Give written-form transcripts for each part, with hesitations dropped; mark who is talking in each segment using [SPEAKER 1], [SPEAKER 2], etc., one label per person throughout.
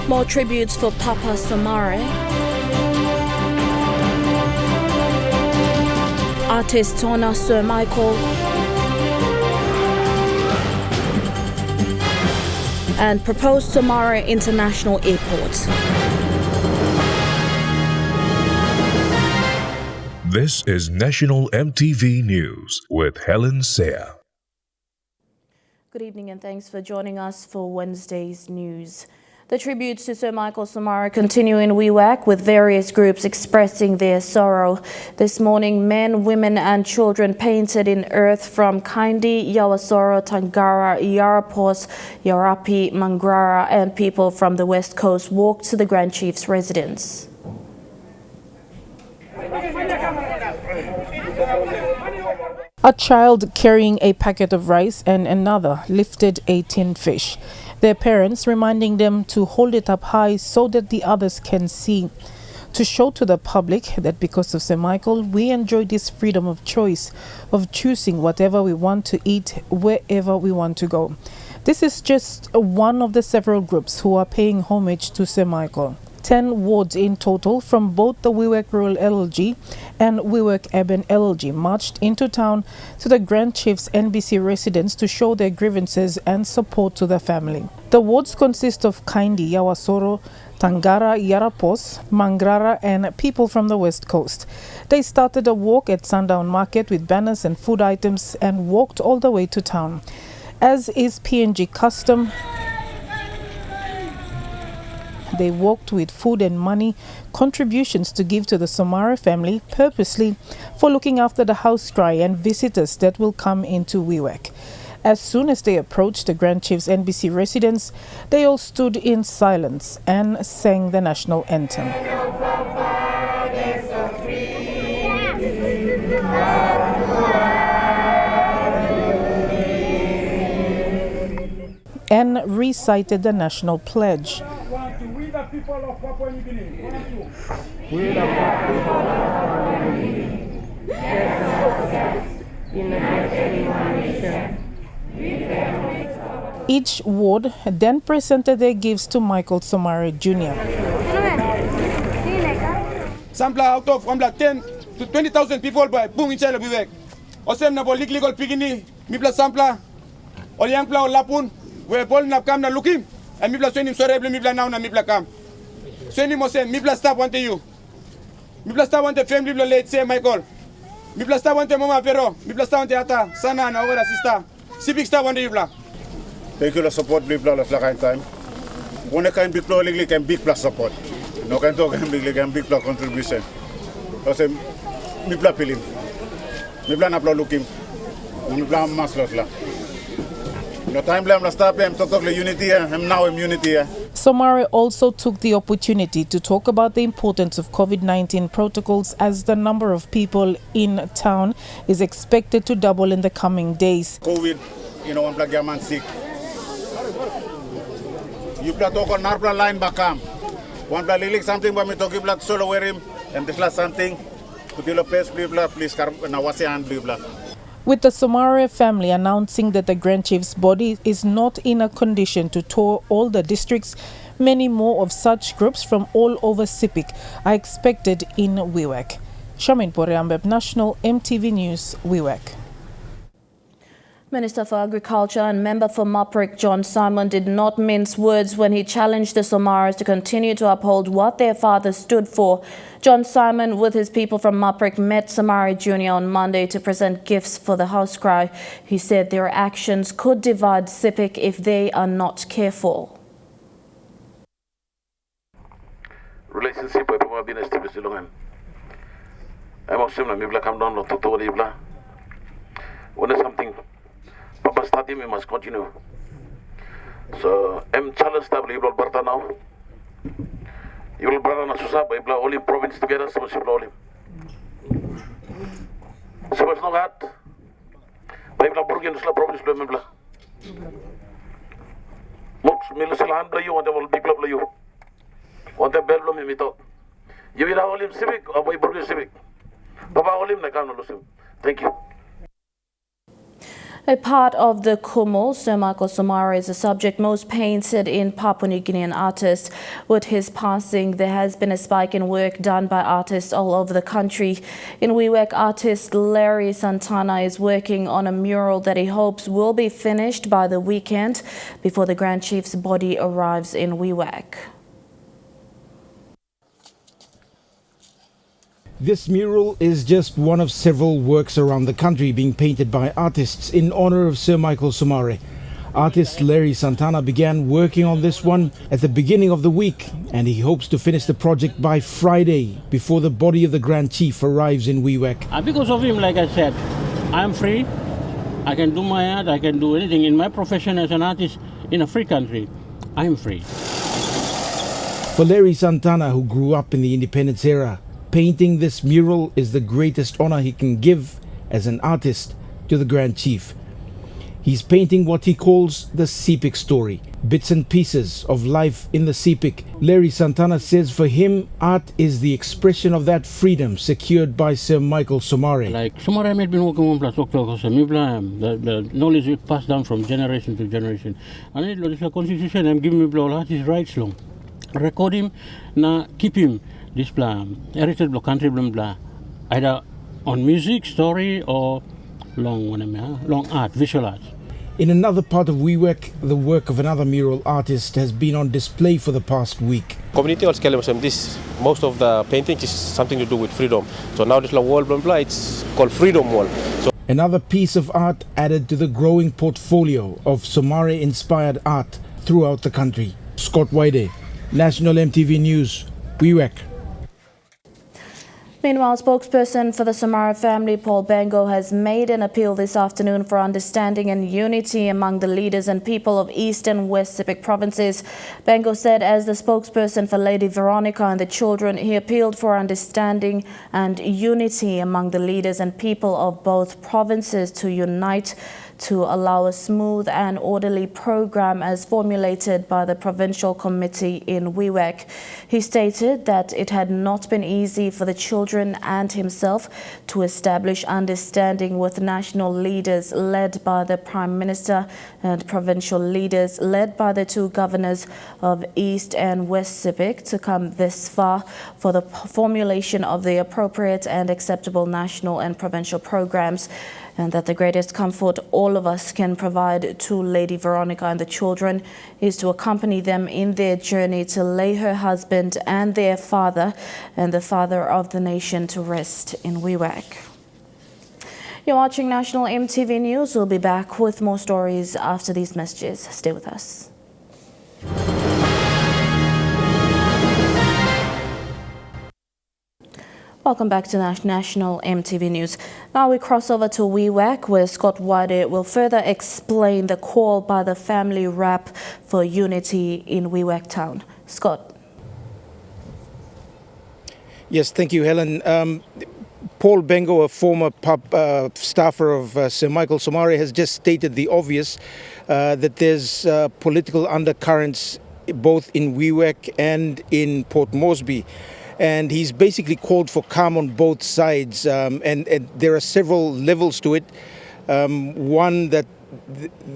[SPEAKER 1] More tributes for Papa Somare. Artist honor Sir Michael. And proposed Somare International Airport.
[SPEAKER 2] This is National EMTV News with Helen Seah.
[SPEAKER 1] Good evening and thanks for joining us for Wednesday's news. The tributes to Sir Michael Somare continue in Wewak, with various groups expressing their sorrow. This morning, men, women and children painted in earth from Kaindi, Yawasoro, Tangara, Yarapos, Yarapi, Mangrara and people from the West Coast walked to the Grand Chief's residence.
[SPEAKER 3] A child carrying a packet of rice and another lifted a tin fish. Their parents reminding them to hold it up high so that the others can see. To show to the public that because of Sir Michael, we enjoy this freedom of choice, of choosing whatever we want to eat, wherever we want to go. This is just one of the several groups who are paying homage to Sir Michael. 10 wards in total from both the Wewak Rural LLG and Wewak Urban LLG marched into town to the Grand Chief's NBC residence to show their grievances and support to the family. The wards consist of Kaindi, Yawasoro, Tangara, Yarapos, Mangrara and people from the West Coast. They started a walk at Sundown Market with banners and food items and walked all the way to town. As is PNG custom, they walked with food and money, contributions to give to the Somare family purposely for looking after the house cry and visitors that will come into Wewak. As soon as they approached the Grand Chief's NBC residence, they all stood in silence and sang the national anthem. And recited the national pledge.
[SPEAKER 4] We the people of Papua New Guinea.
[SPEAKER 5] We the people of Papua New Guinea. United in one nation.
[SPEAKER 3] Each ward then presented their gifts to Michael Somare Jr.
[SPEAKER 4] Sample out of 10 to 20,000 people by boom inside of Wewak. Osem na bol legal pigini, mi pla sampla, or young pla or lapun, where bol na kam na looking. And mi pla sweni sorry mi pla now na mi pla kam. Sweni mo say mi pla stop want you. Mi pla stop want family pla late say Michael. Mi pla stop want mama pero, mi pla stop want ata sana na ora sister. Civic stop want you pla.
[SPEAKER 6] Thank you for support big pla la kind time. One kind big pla legally can big pla support. No kind talk can big pla contribution. Ose mi pla pilim. Mi pla na pla looking. Mi pla mas la. No time blame la stop him talk the unity and now immunity.
[SPEAKER 3] Somare also took the opportunity to talk about the importance of COVID-19 protocols as the number of people in town is expected to double in the coming days.
[SPEAKER 6] COVID, one black man sick. You play talk on our line back home. One black lily something when we talk about solo wear him and this last something. Put your place, please, na wasi hand, blah.
[SPEAKER 3] With the Somare family announcing that the Grand Chief's body is not in a condition to tour all the districts, many more of such groups from all over Sepik are expected in Wewak. Shamin Poreambeb, National EMTV News, Wewak.
[SPEAKER 1] Minister for Agriculture and member for Maprik John Simon did not mince words when he challenged the Somares to continue to uphold what their father stood for. John Simon, with his people from Maprik, met Somare Jr. on Monday to present gifts for the house cry. He said their actions could divide Sepik if they are not careful.
[SPEAKER 7] Relationship with Papa been established long. I'm also not maybe come down to totally blah. When there's something Papa started, we must continue. So I'm challenged to be Barta now. You will brother na susah by all in province together, so she blow him. So it's not that. By Burgen province blow blah. Mooks Milusalan blow you, want to big blow you. Want to bell blow me talk. You will all him civic or by Burgen civic. Papa all him, I can't lose him. Thank you.
[SPEAKER 1] A part of the Kumu, Sir Michael Somare is the subject most painted in Papua New Guinean artists. With his passing, there has been a spike in work done by artists all over the country. In Wewak, artist Larry Santana is working on a mural that he hopes will be finished by the weekend before the Grand Chief's body arrives in Wewak.
[SPEAKER 8] This mural is just one of several works around the country being painted by artists in honor of Sir Michael Somare. Artist Larry Santana began working on this one at the beginning of the week, and he hopes to finish the project by Friday before the body of the Grand Chief arrives in Wewak.
[SPEAKER 9] Because of him, like I said, I'm free. I can do my art, I can do anything. In my profession as an artist in a free country, I'm free.
[SPEAKER 8] For Larry Santana, who grew up in the independence era, painting this mural is the greatest honor he can give as an artist to the Grand Chief. He's painting what he calls the Sepik story, bits and pieces of life in the Sepik. Larry Santana says for him, art is the expression of that freedom secured by Sir Michael Somare.
[SPEAKER 9] Like Somare had been working on the knowledge is passed down from generation to generation. And it's the constitution I'm giving me all his rights long. Record him, now keep him. This plan, heritage blah, country blah, either on music, story, or long art, visual art.
[SPEAKER 8] In another part of Wewak, the work of another mural artist has been on display for the past week.
[SPEAKER 10] Community this most of the painting is something to do with freedom. So now this wall blah, it's called Freedom Wall. So
[SPEAKER 8] another piece of art added to the growing portfolio of Somare-inspired art throughout the country. Scott Waide, National MTV News, Wewak.
[SPEAKER 1] Meanwhile, spokesperson for the Somare family, Paul Bengo, has made an appeal this afternoon for understanding and unity among the leaders and people of East and West Sepik provinces. Bengo said as the spokesperson for Lady Veronica and the children, he appealed for understanding and unity among the leaders and people of both provinces to unite to allow a smooth and orderly program as formulated by the Provincial Committee in Wewak. He stated that it had not been easy for the children and himself to establish understanding with national leaders led by the Prime Minister and provincial leaders led by the two governors of East and West Sepik to come this far for the formulation of the appropriate and acceptable national and provincial programs, and that the greatest comfort all of us can provide to Lady Veronica and the children is to accompany them in their journey to lay her husband and their father and the father of the nation to rest in Wewak. You're watching National MTV News. We'll be back with more stories after these messages. Stay with us. Welcome back to National MTV News. Now we cross over to Wewak, where Scott Waide will further explain the call by the family rap for unity in Wewak town. Scott.
[SPEAKER 8] Yes, thank you, Helen. Paul Bengo, a former staffer of Sir Michael Somare, has just stated the obvious, that there's political undercurrents both in Wewak and in Port Moresby. And he's basically called for calm on both sides, and there are several levels to it. One, that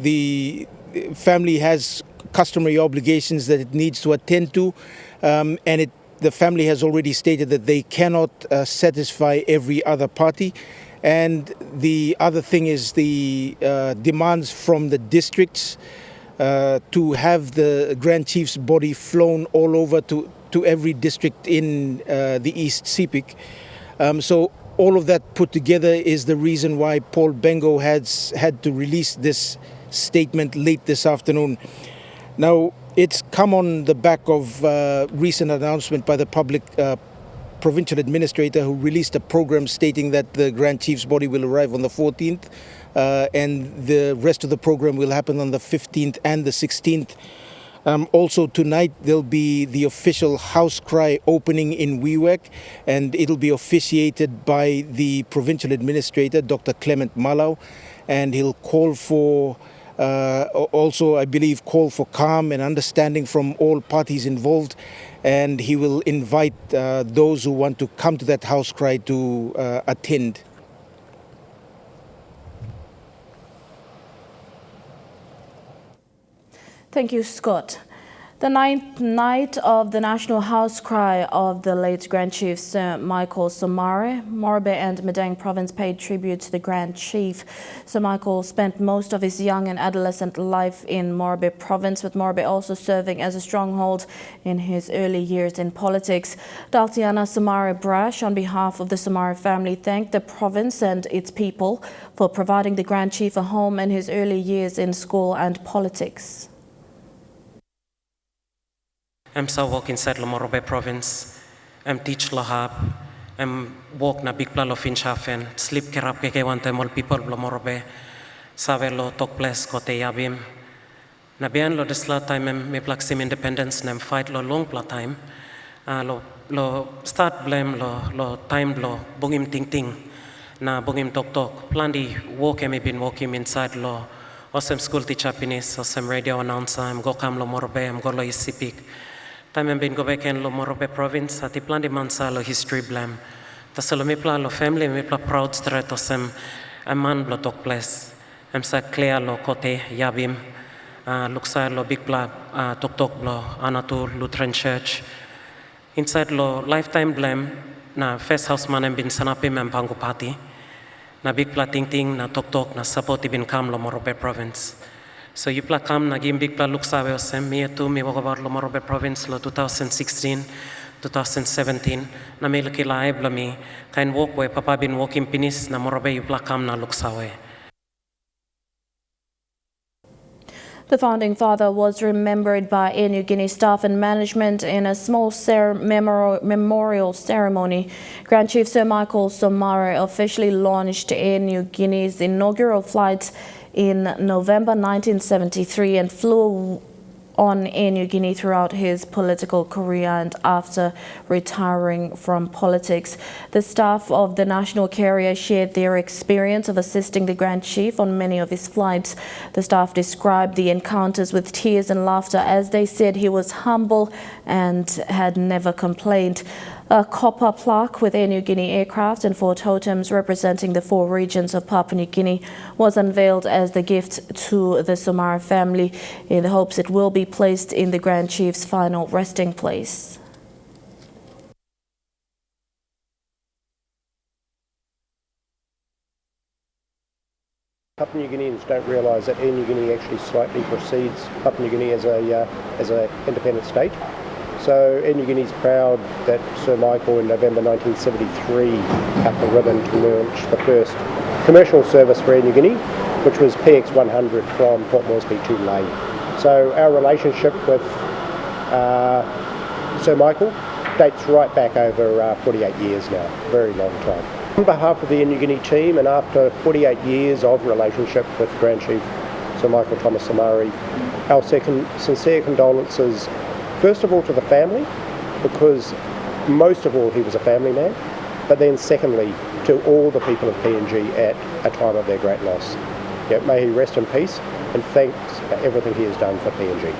[SPEAKER 8] the family has customary obligations that it needs to attend to, and the family has already stated that they cannot satisfy every other party. And the other thing is the demands from the districts to have the Grand Chief's body flown all over to every district in the East Sepik. So all of that put together is the reason why Paul Bengo has had to release this statement late this afternoon. Now, it's come on the back of recent announcement by the public provincial administrator, who released a program stating that the Grand Chief's body will arrive on the 14th and the rest of the program will happen on the 15th and the 16th. Also tonight there'll be the official house cry opening in Wewak, and it'll be officiated by the provincial administrator, Dr. Clement Malau, and he'll call for also, I believe, call for calm and understanding from all parties involved, and he will invite those who want to come to that house cry to attend.
[SPEAKER 1] Thank you, Scott. The ninth night of the National House Cry of the late Grand Chief Sir Michael Somare, Morobe and Madang Province paid tribute to the Grand Chief. Sir Michael spent most of his young and adolescent life in Morobe Province, with Morobe also serving as a stronghold in his early years in politics. Daltiana Somare Brash, on behalf of the Somare family, thanked the province and its people for providing the Grand Chief a home in his early years in school and politics.
[SPEAKER 11] I'm sa walk inside the Morobe province. I'm teach lahab. I'm walk na big plalo finshafen. Sleep kerap keke one time all people lo Morobe. Sabe lo tok place kote yabim. Na bian lo desla time me plaksim independence nem fight lo long pla time. Lo start blame lo time lo bungim ting ting. Na bungim tok tok. Plandi walk me been walking inside lo. Osem school teacher pinis, osem radio announcer. I'm go kam lo Morobe. I'm go lo isipik. Time I'm been go back in lo Morobe province, ati plan di mansa lo history blam. Tasalo mi pla lo family, mi pla proud stret osem a man lo tok place. Em sa clear lo kote yabim, luksa lo big pla tok tok lo Anatu Lutheran Church. Inside lo lifetime blam na first house man em bin sanapim em pangu party. Na big pla ting ting na tok tok na support ibin kam lo Morobe province. So you pla kam naging big pla luksawe osem mi walk about lo Morobe province lo 2016, 2017 na may laki laib lo mi kain walk we papa bin walking pinis na Morobe you pla kam na luksawe.
[SPEAKER 1] The founding father was remembered by Air Niugini staff and management in a small memorial ceremony. Grand Chief Sir Michael Somare officially launched Air Niugini's inaugural flight in November 1973 and flew on Air Niugini throughout his political career and after retiring from politics. The staff of the national carrier shared their experience of assisting the Grand Chief on many of his flights. The staff described the encounters with tears and laughter as they said he was humble and had never complained. A copper plaque with Air Niugini aircraft and 4 totems representing the 4 regions of Papua New Guinea was unveiled as the gift to the Somare family in the hopes it will be placed in the Grand Chief's final resting place.
[SPEAKER 12] Papua New Guineans don't realise that Air Niugini actually slightly precedes Papua New Guinea as an independent state. So Air Niugini is proud that Sir Michael in November 1973 cut the ribbon to launch the first commercial service for Air Niugini, which was PX100 from Port Moresby to Lae. So our relationship with Sir Michael dates right back over 48 years now, very long time. On behalf of the Air Niugini team and after 48 years of relationship with Grand Chief Sir Michael Thomas Somare, our sincere condolences first of all to the family, because most of all he was a family man, but then secondly to all the people of PNG at a time of their great loss. May he rest in peace, and thanks for everything he has done for PNG.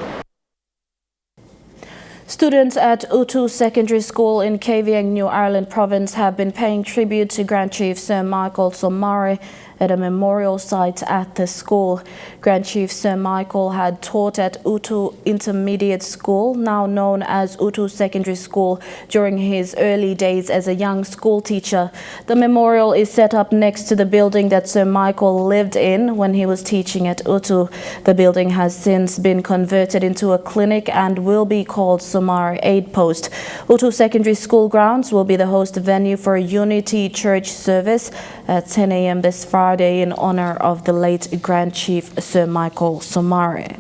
[SPEAKER 1] Students at Utu Secondary School in Kavieng, New Ireland Province have been paying tribute to Grand Chief Sir Michael Somare at a memorial site at the school. Grand Chief Sir Michael had taught at Utu Intermediate School, now known as Utu Secondary School, during his early days as a young school teacher. The memorial is set up next to the building that Sir Michael lived in when he was teaching at Utu. The building has since been converted into a clinic and will be called Somare Aid Post. Utu Secondary School grounds will be the host venue for a Unity Church service at 10 a.m. this Friday in honor of the late Grand Chief Sir Michael Somare.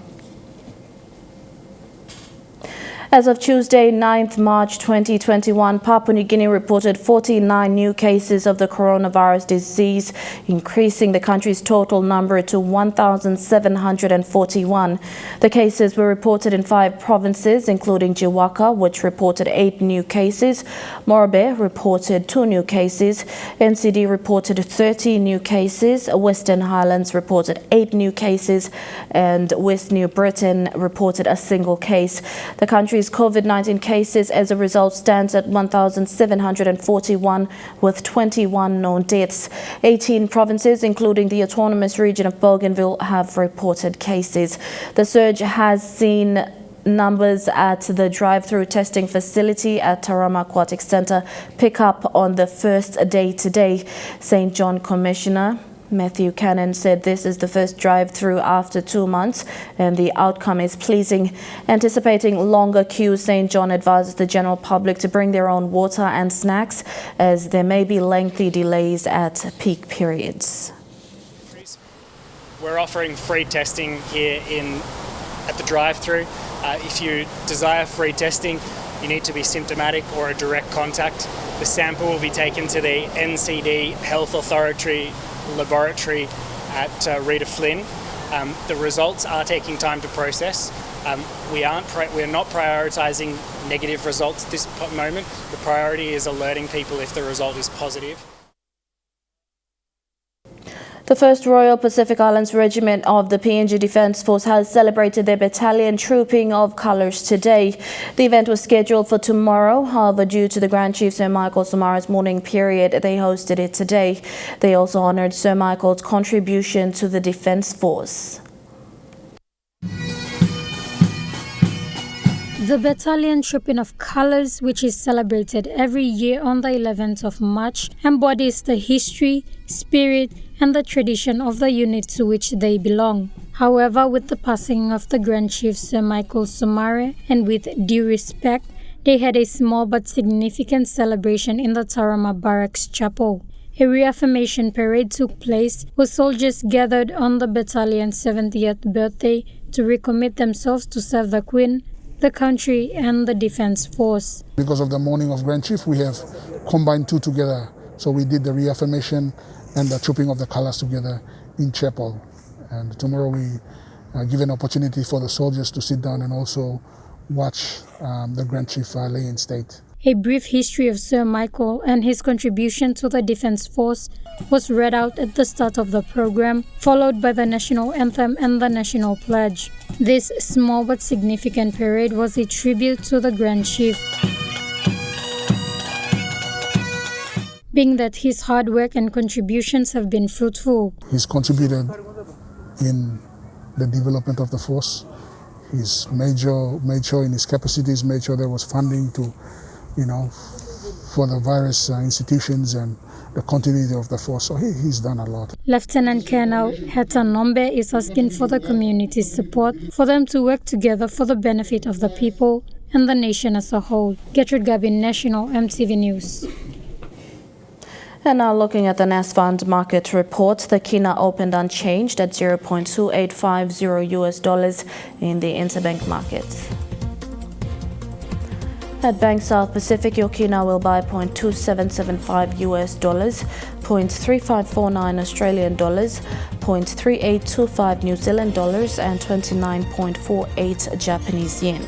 [SPEAKER 1] As of Tuesday, 9th March 2021, Papua New Guinea reported 49 new cases of the coronavirus disease, increasing the country's total number to 1,741. The cases were reported in 5 provinces, including Jiwaka, which reported 8 new cases. Morobe reported 2 new cases. NCD reported 30 new cases. Western Highlands reported 8 new cases. And West New Britain reported a single case. The country country's COVID-19 cases as a result stands at 1,741 with 21 known deaths. 18 provinces, including the autonomous region of Bougainville, have reported cases. The surge has seen numbers at the drive-through testing facility at Tarama Aquatic Centre pick up on the first day today. St. John Commissioner Matthew Cannon said this is the first drive-through after 2 months and the outcome is pleasing. Anticipating longer queues, St. John advises the general public to bring their own water and snacks as there may be lengthy delays at peak periods.
[SPEAKER 13] We're offering free testing here at the drive-through. If you desire free testing, you need to be symptomatic or a direct contact. The sample will be taken to the NCD Health Authority laboratory at Rita Flynn. The results are taking time to process. We're not prioritising negative results at this moment. The priority is alerting people if the result is positive.
[SPEAKER 1] The 1st Royal Pacific Islands Regiment of the PNG Defence Force has celebrated their battalion trooping of colours today. The event was scheduled for tomorrow, however, due to the Grand Chief Sir Michael Somare's mourning period, they hosted it today. They also honoured Sir Michael's contribution to the Defence Force.
[SPEAKER 14] The battalion trooping of colours, which is celebrated every year on the 11th of March, embodies the history, spirit and the tradition of the unit to which they belong. However, with the passing of the Grand Chief Sir Michael Somare and with due respect, they had a small but significant celebration in the Tarama Barracks Chapel. A reaffirmation parade took place where soldiers gathered on the battalion's 70th birthday to recommit themselves to serve the Queen, the country and the Defence Force.
[SPEAKER 15] Because of the mourning of Grand Chief, we have combined two together. So we did the reaffirmation and the trooping of the colours together in chapel. And tomorrow we give an opportunity for the soldiers to sit down and also watch the Grand Chief lay in state.
[SPEAKER 14] A brief history of Sir Michael and his contribution to the Defence Force was read out at the start of the program, followed by the national anthem and the national pledge. This small but significant parade was a tribute to the Grand Chief, being that his hard work and contributions have been fruitful.
[SPEAKER 15] He's contributed in the development of the force. He's made sure in his capacities, made sure there was funding to, for the various institutions and the continuity of the force. So he's done a lot.
[SPEAKER 14] Lieutenant Colonel Heta Nombe is asking for the community's support for them to work together for the benefit of the people and the nation as a whole. Gertrude Gabin, National EMTV News.
[SPEAKER 1] And now looking at the NASFund market report, the Kina opened unchanged at $0.2850 in the interbank market. At Bank South Pacific, your Kina will buy $0.2775 $0.3549 Australian dollars, $0.3825 New Zealand dollars, and 29.48 Japanese yen.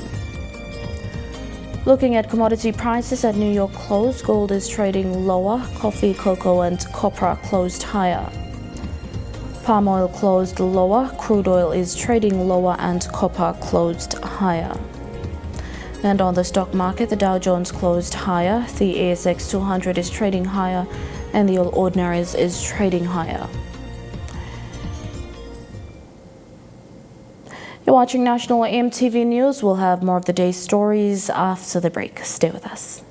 [SPEAKER 1] Looking at commodity prices at New York close, gold is trading lower, coffee, cocoa and copra closed higher. Palm oil closed lower, crude oil is trading lower and copper closed higher. And on the stock market, the Dow Jones closed higher, the ASX 200 is trading higher and the All Ordinaries is trading higher. You're watching National EMTV News. We'll have more of the day's stories after the break. Stay with us.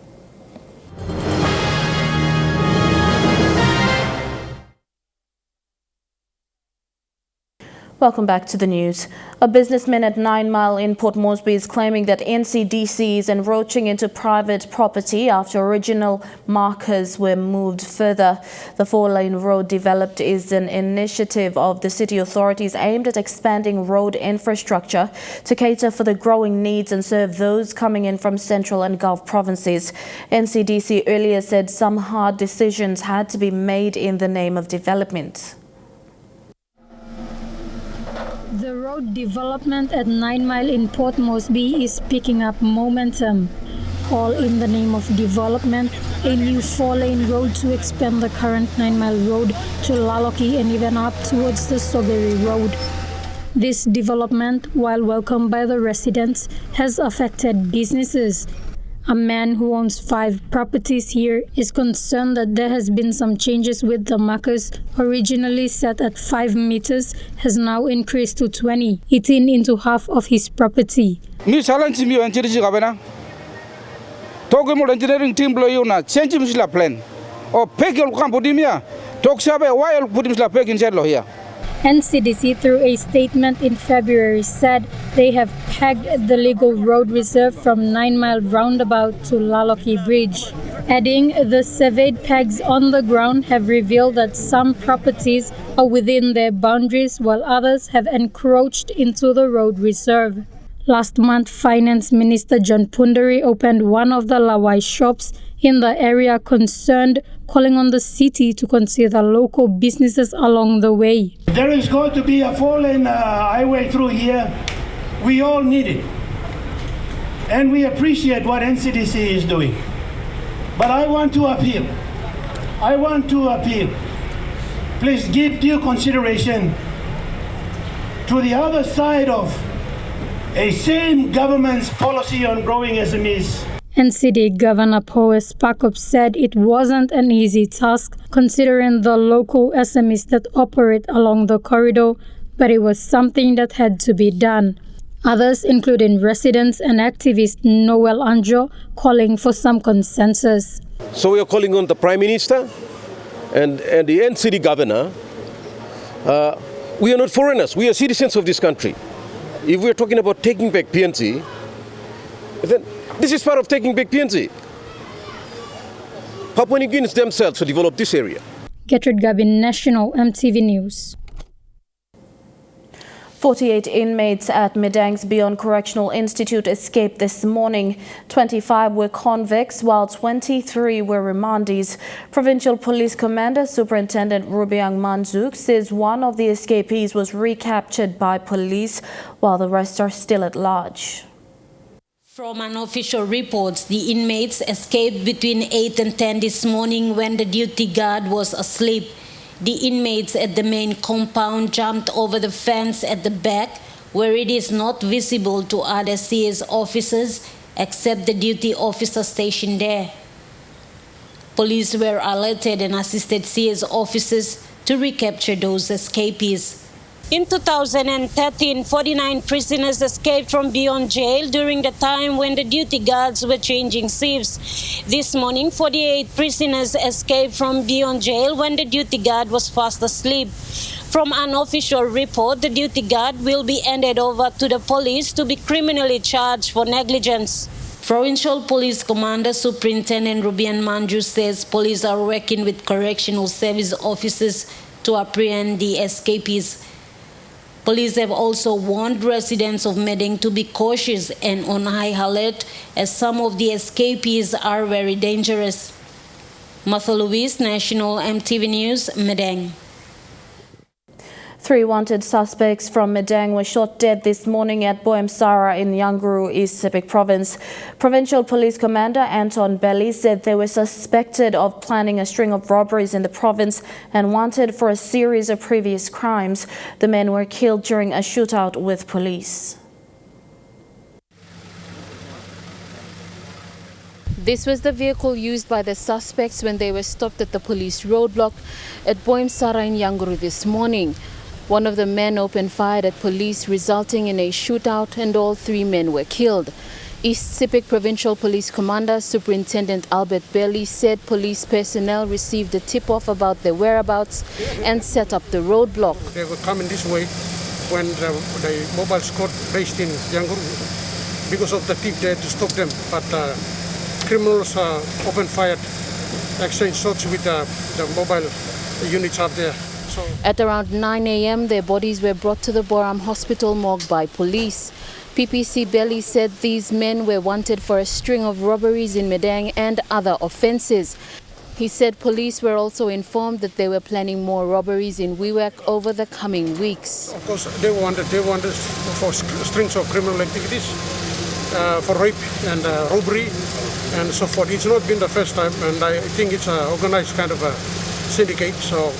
[SPEAKER 1] Welcome back to the news. A businessman at 9 Mile in Port Moresby is claiming that NCDC is encroaching into private property after original markers were moved further. The 4-lane road developed is an initiative of the city authorities aimed at expanding road infrastructure to cater for the growing needs and serve those coming in from Central and Gulf provinces. NCDC earlier said some hard decisions had to be made in the name of development.
[SPEAKER 14] The road development at 9 Mile in Port Moresby is picking up momentum. All in the name of development, a new 4-lane road to expand the current 9 Mile road to Laloki and even up towards the Sogeri Road. This development, while welcomed by the residents, has affected businesses. A man who owns 5 properties here is concerned that there has been some changes with the markers originally set at 5 meters has now increased to 20, eating into half of his property.
[SPEAKER 5] Mi challenge mi engineering kabena. Togo mo engineering team lo yuna change mi la plan. O peg yung kampudimia. Tok sabe why yung pudim la peg in lo here.
[SPEAKER 14] NCDC, through a statement in February, said they have pegged the legal road reserve from 9 Mile Roundabout to Laloki Bridge. Adding, the surveyed pegs on the ground have revealed that some properties are within their boundaries while others have encroached into the road reserve. Last month, Finance Minister John Pundari opened one of the Lawai shops in the area concerned, calling on the city to consider local businesses along the way.
[SPEAKER 16] There is going to be a 4-lane highway through here. We all need it. And we appreciate what NCDC is doing. But I want to appeal. Please give due consideration to the other side of a same government's policy on growing SMEs.
[SPEAKER 14] NCD Governor Powes Pakop said it wasn't an easy task considering the local SMEs that operate along the corridor, but it was something that had to be done. Others, including residents and activist Noel Anjo, calling for some consensus.
[SPEAKER 10] So we are calling on the Prime Minister and the NCD Governor. We are not foreigners, we are citizens of this country. If we are talking about taking back PNC, then this is part of taking back PNC. Papua New Guineans themselves to develop this area.
[SPEAKER 14] Gertrude Gabin, National EMTV News.
[SPEAKER 1] 48 inmates at Medang's Beyond Correctional Institute escaped this morning. 25 were convicts, while 23 were remandees. Provincial Police Commander Superintendent Rubiang Manzuk says one of the escapees was recaptured by police, while the rest are still at large.
[SPEAKER 17] From unofficial reports, the inmates escaped between 8 and 10 this morning when the duty guard was asleep. The inmates at the main compound jumped over the fence at the back, where it is not visible to other CS officers except the duty officer stationed there. Police were alerted and assisted CS officers to recapture those escapees. In 2013, 49 prisoners escaped from Beyond Jail during the time when the duty guards were changing shifts. This morning, 48 prisoners escaped from Beyond Jail when the duty guard was fast asleep. From an official report, the duty guard will be handed over to the police to be criminally charged for negligence. Provincial Police Commander Superintendent Rubiang Manju says police are working with correctional service officers to apprehend the escapees. Police have also warned residents of Medang to be cautious and on high alert as some of the escapees are very dangerous. Martha Louise, National EMTV News, Medang.
[SPEAKER 1] 3 wanted suspects from Medang were shot dead this morning at Boemsara in Yanguru, East Sepik Province. Provincial Police Commander Anton Belli said they were suspected of planning a string of robberies in the province and wanted for a series of previous crimes. The men were killed during a shootout with police.
[SPEAKER 18] This was the vehicle used by the suspects when they were stopped at the police roadblock at Boemsara in Yanguru this morning. One of the men opened fire at police, resulting in a shootout, and all 3 men were killed. East Sepik Provincial Police Commander Superintendent Albert Bailey said police personnel received a tip-off about their whereabouts and set up the roadblock.
[SPEAKER 19] They were coming this way when the mobile squad based in Yanguru. Because of the tip, they had to stop them. But criminals opened fire, exchanged shots with the mobile units up there.
[SPEAKER 18] At around 9 a.m., their bodies were brought to the Boram Hospital morgue by police. PPC Belli said these men were wanted for a string of robberies in Medang and other offences. He said police were also informed that they were planning more robberies in Wewak over the coming weeks.
[SPEAKER 19] Of course, they wanted for strings of criminal activities, for rape and robbery and so forth. It's not been the first time, and I think it's an organized kind of a syndicate. So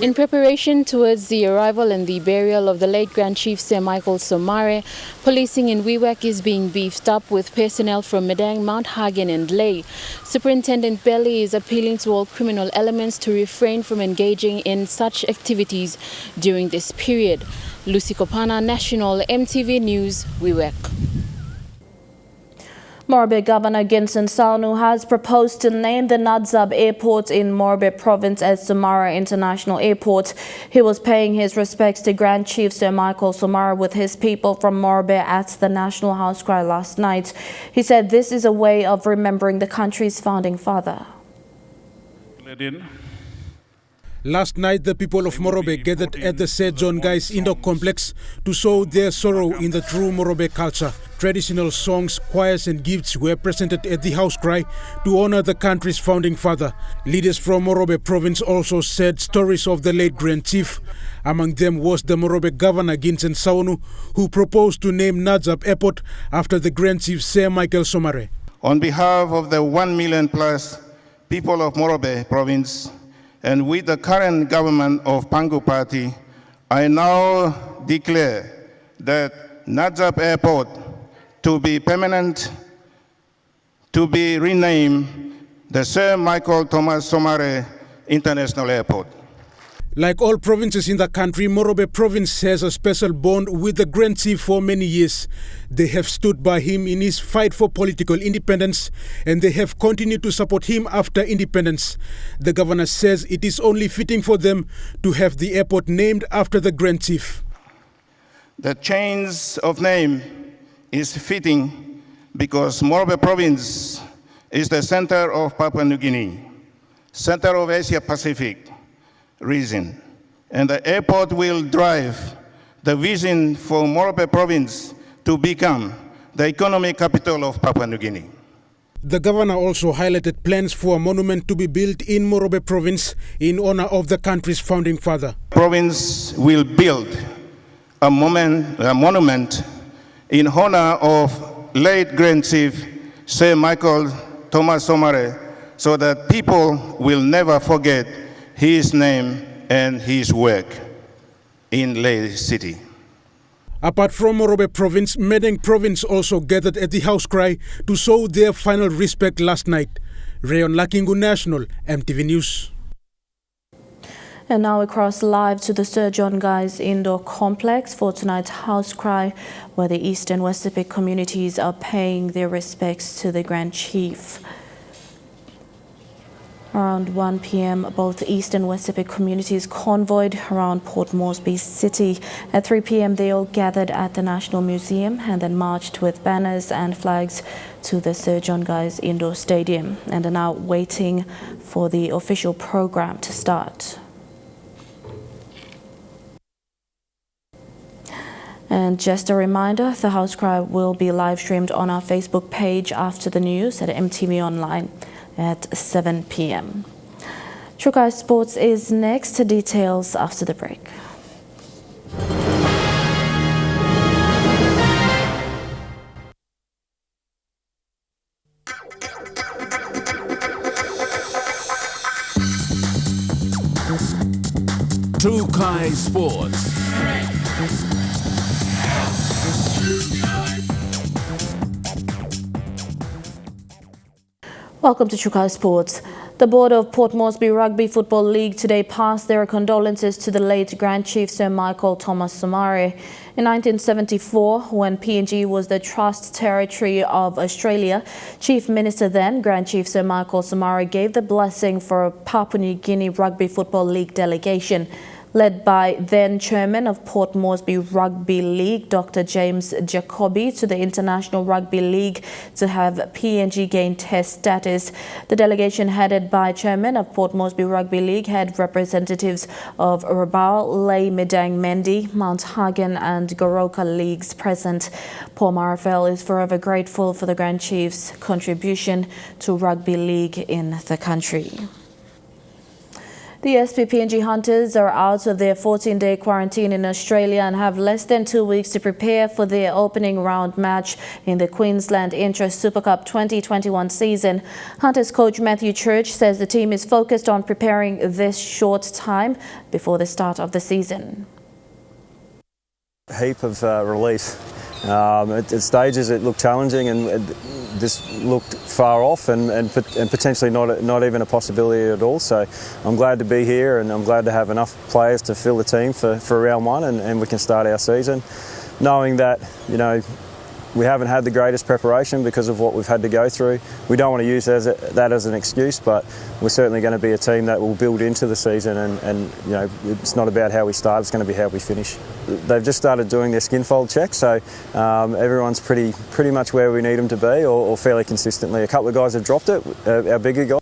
[SPEAKER 18] In preparation towards the arrival and the burial of the late Grand Chief Sir Michael Somare, policing in Wewak is being beefed up with personnel from Medang, Mount Hagen and Ley. Superintendent Belly is appealing to all criminal elements to refrain from engaging in such activities during this period. Lucy Kopana, National EMTV News, Wewak.
[SPEAKER 1] Morobe Governor Ginson Saunu has proposed to name the Nadzab Airport in Morobe Province as Somare International Airport. He was paying his respects to Grand Chief Sir Michael Somare with his people from Morobe at the National House Cry last night. He said this is a way of remembering the country's founding father.
[SPEAKER 8] Last night, the people of Morobe gathered at the Sir John Guy's indoor complex to show their sorrow in the true Morobe culture. Traditional songs, choirs and gifts were presented at the house cry to honor the country's founding father. Leaders from Morobe province also said stories of the late Grand Chief. Among them was the Morobe Governor Ginson Saunu, who proposed to name Nadzab Airport after the Grand Chief Sir Michael Somare.
[SPEAKER 20] On behalf of the 1 million plus people of Morobe province, and with the current government of Pangu Party, I now declare that Nadzab Airport to be permanent, to be renamed the Sir Michael Thomas Somare International Airport.
[SPEAKER 8] Like all provinces in the country, Morobe province has a special bond with the Grand Chief for many years. They have stood by him in his fight for political independence, and they have continued to support him after independence. The governor says it is only fitting for them to have the airport named after the Grand Chief.
[SPEAKER 20] The change of name is fitting because Morobe province is the center of Papua New Guinea, center of Asia Pacific region, and the airport will drive the vision for Morobe province to become the economic capital of Papua New Guinea.
[SPEAKER 8] The governor also highlighted plans for a monument to be built in Morobe province in honor of the country's founding father.
[SPEAKER 20] Province will build a monument in honor of late Grand Chief Sir Michael Thomas Somare, so that people will never forget his name and his work in Ley City.
[SPEAKER 8] Apart from Morobe province, Medang province also gathered at the house cry to show their final respect last night. Rayon Lakingu, National EMTV News.
[SPEAKER 1] And now we cross live to the Sir John Guy's indoor complex for tonight's house cry, where the East and West Pacific communities are paying their respects to the Grand Chief. Around 1 p.m., both East and West Pacific communities convoyed around Port Moresby City. At 3 p.m., they all gathered at the National Museum and then marched with banners and flags to the Sir John Guy's Indoor Stadium and are now waiting for the official program to start. And just a reminder, the house cry will be live streamed on our Facebook page after the news at MTV Online at 7 p.m. Chukai Sports is next. Details after the break.
[SPEAKER 21] Chukai Sports.
[SPEAKER 1] Welcome to Chukai Sports. The board of Port Moresby Rugby Football League today passed their condolences to the late Grand Chief Sir Michael Thomas Somare. In 1974, when PNG was the Trust Territory of Australia, Chief Minister then, Grand Chief Sir Michael Somare, gave the blessing for a Papua New Guinea Rugby Football League delegation. Led by then Chairman of Port Moresby Rugby League, Dr. James Jacobi, to the International Rugby League to have PNG gain test status. The delegation headed by Chairman of Port Moresby Rugby League had representatives of Rabaul, Ley, Medang, Mendi, Mount Hagen and Goroka leagues present. Paul Marifel is forever grateful for the Grand Chief's contribution to rugby league in the country. The SPPNG hunters are out of their 14-day quarantine in Australia and have less than 2 weeks to prepare for their opening round match in the Queensland Intra Super Cup 2021 season. Hunters coach Matthew Church says the team is focused on preparing this short time before the start of the season.
[SPEAKER 2] Heap of relief. At stages it looked challenging and this looked far off and potentially not even a possibility at all. So I'm glad to be here and I'm glad to have enough players to fill the team for round one and we can start our season. Knowing that, you know, we haven't had the greatest preparation because of what we've had to go through. We don't want to use that as an excuse, but we're certainly going to be a team that will build into the season and you know, it's not about how we start, it's going to be how we finish. They've just started doing their skin fold check, so everyone's pretty much where we need them to be or fairly consistently. A couple of guys have dropped it, our bigger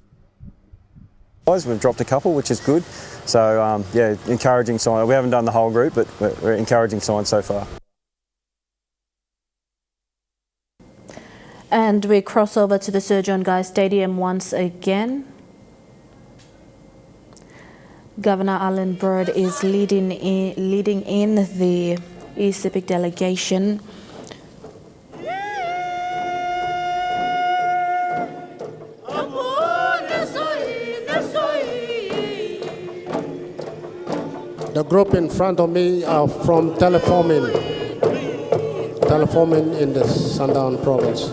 [SPEAKER 2] guys. We've dropped a couple, which is good. So yeah, encouraging sign. We haven't done the whole group, but we're encouraging signs so far.
[SPEAKER 1] And we cross over to the Sir John Guy Stadium once again. Governor Alan Bird is leading in the East Pacific delegation.
[SPEAKER 22] The group in front of me are from Teleforming in the Sundown province.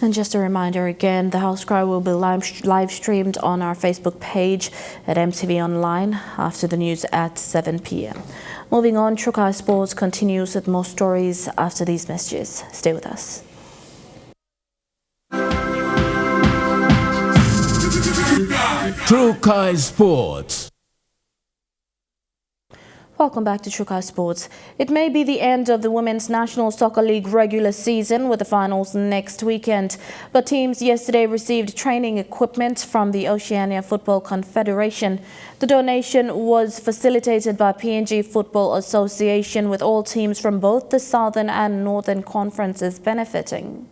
[SPEAKER 1] And just a reminder again, the House Cry will be live streamed on our Facebook page at MTV Online after the news at 7 p.m. Moving on, Trukai Sports continues with more stories after these messages. Stay with us.
[SPEAKER 21] Trukai Sports.
[SPEAKER 1] Welcome back to Trukai Sports. It may be the end of the Women's National Soccer League regular season with the finals next weekend, but teams yesterday received training equipment from the Oceania Football Confederation. The donation was facilitated by PNG Football Association, with all teams from both the Southern and Northern Conferences benefiting.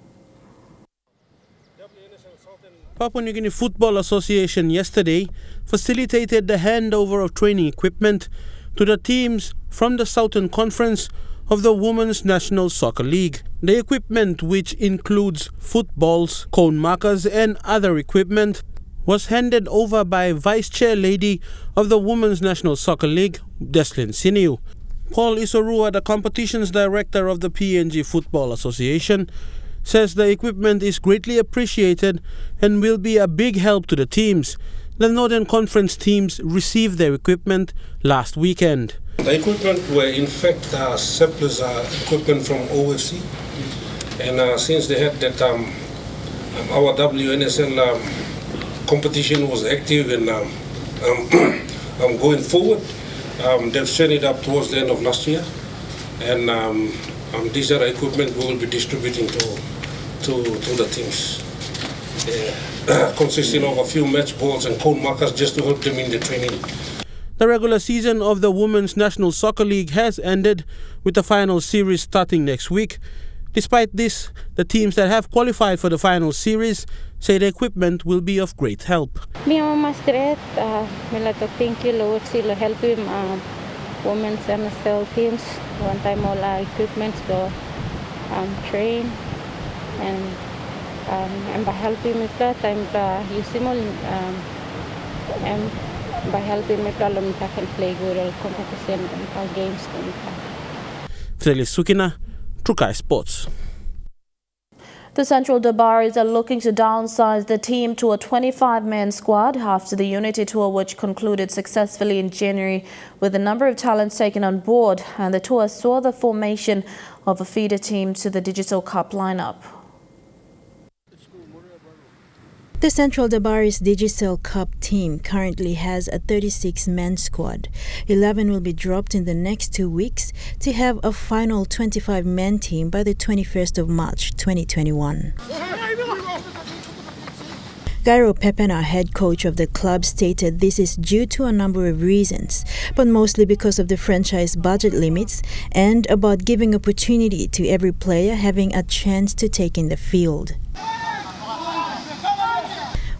[SPEAKER 4] Papua New Guinea Football Association yesterday facilitated the handover of training equipment to the teams from the Southern Conference of the Women's National Soccer League. The equipment, which includes footballs, cone markers and other equipment, was handed over by Vice Chair Lady of the Women's National Soccer League, Deslin Siniu. Paul Isorua, the competitions director of the PNG Football Association, says the equipment is greatly appreciated and will be a big help to the teams. The Northern Conference teams received their equipment last weekend.
[SPEAKER 6] The equipment were in fact surplus equipment from OFC, and since they had that our WNSL competition was active and going forward, they've sent it up towards the end of last year, and these are the equipment we will be distributing to the teams. Consisting of a few match balls and cone markers just to help them in the training.
[SPEAKER 4] The regular season of the Women's National Soccer League has ended, with the final series starting next week. Despite this, the teams that have qualified for the final series say the equipment will be of great help.
[SPEAKER 23] Me mama straight, thank you Lord, sila help him women's NSL teams. One time all our equipment to train and by helping me that time using all and by helping me problem can play good competition and games.
[SPEAKER 4] Felix Sukina, Trukai Sports.
[SPEAKER 1] The Central Dabaris are looking to downsize the team to a 25-man squad after the Unity Tour, which concluded successfully in January with a number of talents taken on board, and the tour saw the formation of a feeder team to the Digital Cup lineup.
[SPEAKER 24] The Central Dabaris Digicel Cup team currently has a 36-man squad. 11 will be dropped in the next 2 weeks to have a final 25-man team by the 21st of March 2021. Gairo Pepena, head coach of the club, stated this is due to a number of reasons, but mostly because of the franchise budget limits and about giving opportunity to every player having a chance to take in the field.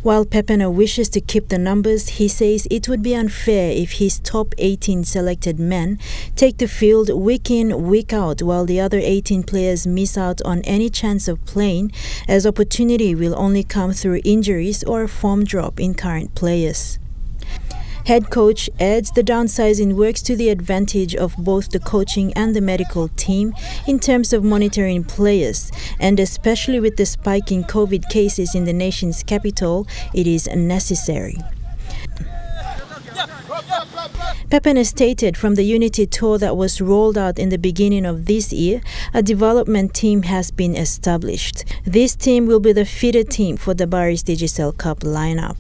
[SPEAKER 24] While Pepena wishes to keep the numbers, he says it would be unfair if his top 18 selected men take the field week in, week out, while the other 18 players miss out on any chance of playing, as opportunity will only come through injuries or a form drop in current players. Head coach adds the downsizing works to the advantage of both the coaching and the medical team in terms of monitoring players, and especially with the spike in COVID cases in the nation's capital, it is necessary. Pepena stated from the Unity Tour that was rolled out in the beginning of this year, a development team has been established. This team will be the feeder team for the Dabaris Digicel Cup lineup.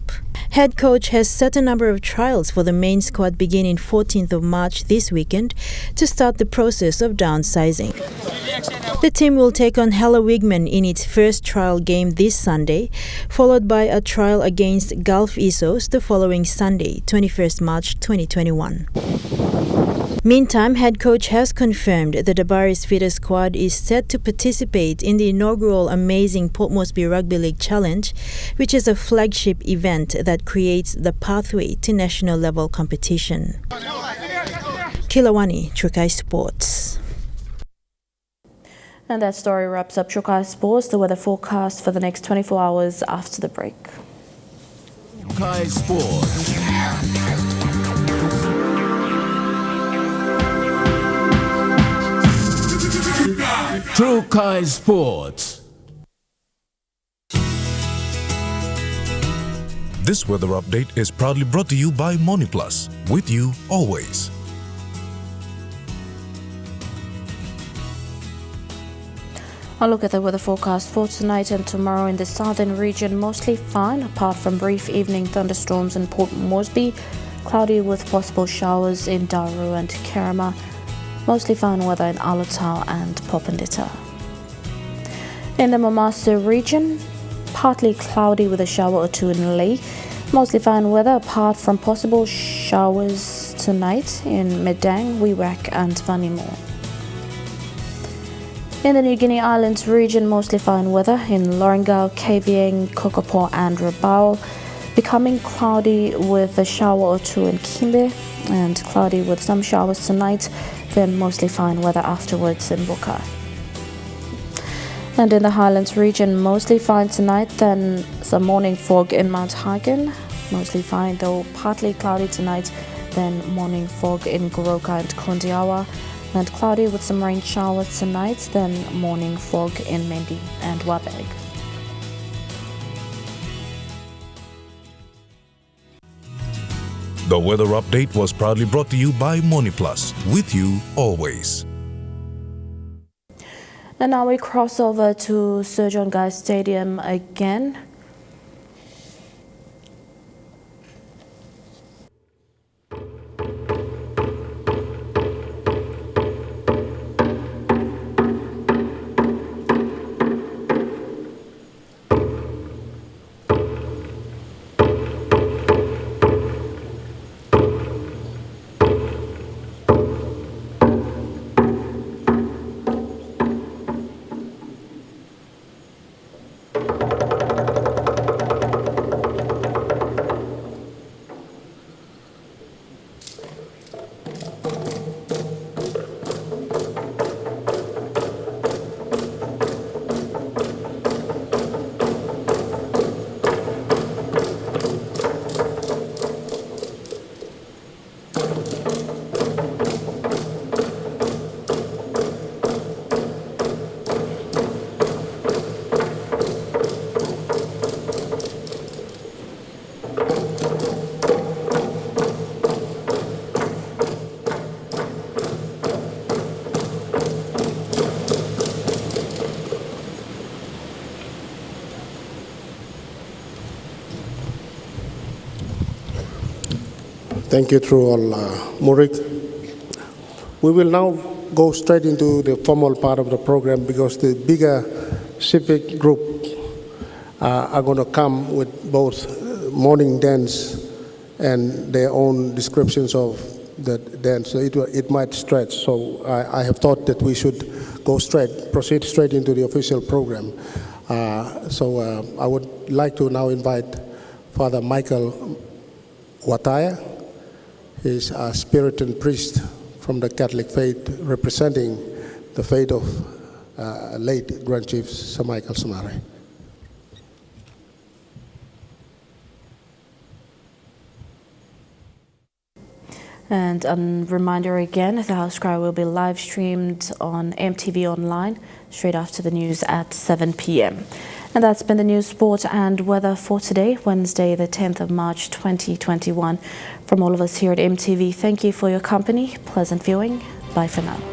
[SPEAKER 24] Head coach has set a number of trials for the main squad beginning 14th of March this weekend to start the process of downsizing. The team will take on Hella Wigman in its first trial game this Sunday, followed by a trial against Gulf Isos the following Sunday, 21st March 2021. Meantime, head coach has confirmed the Dabaris feeder squad is set to participate in the inaugural Amazing Port Moresby Rugby League Challenge, which is a flagship event that creates the pathway to national level competition. Kilawani, Trukai Sports.
[SPEAKER 1] And that story wraps up Trukai Sports, the weather forecast for the next 24 hours after the break.
[SPEAKER 21] Trukai Sports. Trukai Sports.
[SPEAKER 25] This weather update is proudly brought to you by MoniPlus, with you always.
[SPEAKER 1] I'll look at the weather forecast for tonight and tomorrow in the southern region. Mostly fine, apart from brief evening thunderstorms in Port Moresby. Cloudy with possible showers in Daru and Kerama. Mostly fine weather in Alotau and Popondetta. In the Mamasa region, partly cloudy with a shower or two in Lae. Mostly fine weather apart from possible showers tonight in Medang, Wewak and Vanimo. In the New Guinea Islands region, mostly fine weather in Lorengau, Kavieng, Kokopo and Rabaul. Becoming cloudy with a shower or two in Kimbe and cloudy with some showers tonight, then mostly fine weather afterwards in Buka. And in the Highlands region, mostly fine tonight, then some morning fog in Mount Hagen. Mostly fine, though partly cloudy tonight, then morning fog in Goroka and Kondiawa. And cloudy with some rain showers tonight, then morning fog in Mendi and Wabeg.
[SPEAKER 21] The weather update was proudly brought to you by Moniplus, with you always.
[SPEAKER 1] And now we cross over to Sir John Guy Stadium again.
[SPEAKER 22] Thank you, Truol Murik. We will now go straight into the formal part of the program because the bigger civic group are going to come with both morning dance and their own descriptions of the dance. So it might stretch. So I have thought that we should proceed straight into the official program. I would like to now invite Father Michael Wataya. He's a Puritan priest from the Catholic faith, representing the faith of late Grand Chief Sir Michael Somare.
[SPEAKER 1] And a reminder again, the House Cry will be live streamed on EMTV online straight after the news at 7 p.m. And that's been the news, sport and weather for today, Wednesday, the 10th of March, 2021. From all of us here at EMTV, thank you for your company. Pleasant viewing. Bye for now.